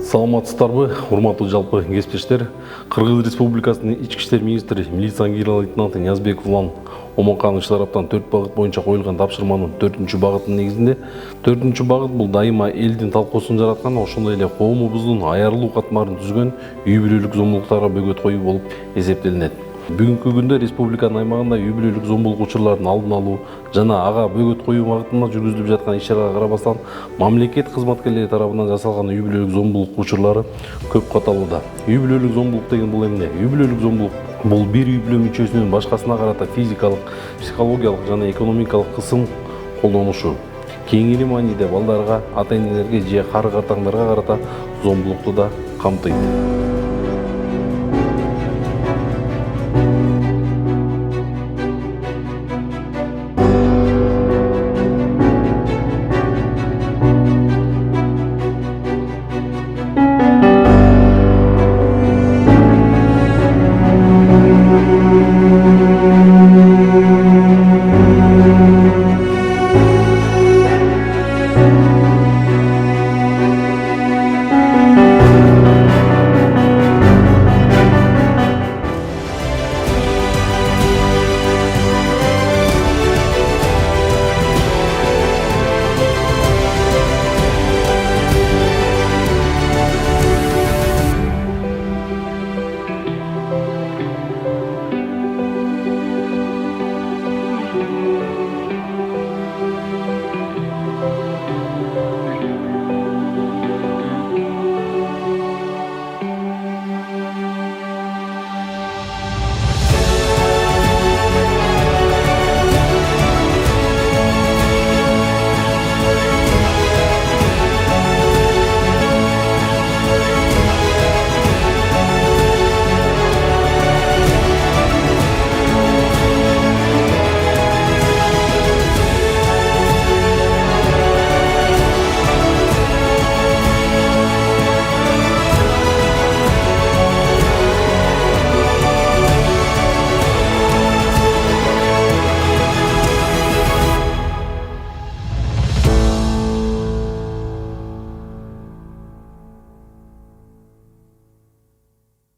Саламатсыздарбы, урматтуу жалпы кесиптештер. Кыргыз Республикасынын ички иштер министри милиция генерал-лейтенанты Бекем улан Омонканович тараптан 4 багыт боюнча коюлган тапшырманын 4-багытынын негизинде 4-багыт бул дайыма элдин талкуусун жараткан, ошондой эле коомубуздун аярылуу катмарын түзгөн үй бүлөлүк зомбулуктарга бөгөт коюу болуп эсептелинет. Бүгүнкү күндө республиканын аймагында үй бүлөлүк зомбулук учурларын алдын алуу жана ага бөгөт коюу багытында жүргүзүлүп жаткан иш-чарага карабастан, мамлекет кызматкерлери тарабынан жасалган үй бүлөлүк зомбулук учурлары көп каталууда. Үй бүлөлүк зомбулук деген бул эмне? Үй бүлөлүк зомбулук бул бир үй бүлө мүчөсүнүн башкасына карата физикалык, психологиялык жана экономикалык кысым колдонушу. Кеңири мааниде балдарга, ата-энелерге же кары картаңдарга карата зомбулукту да камтыйт.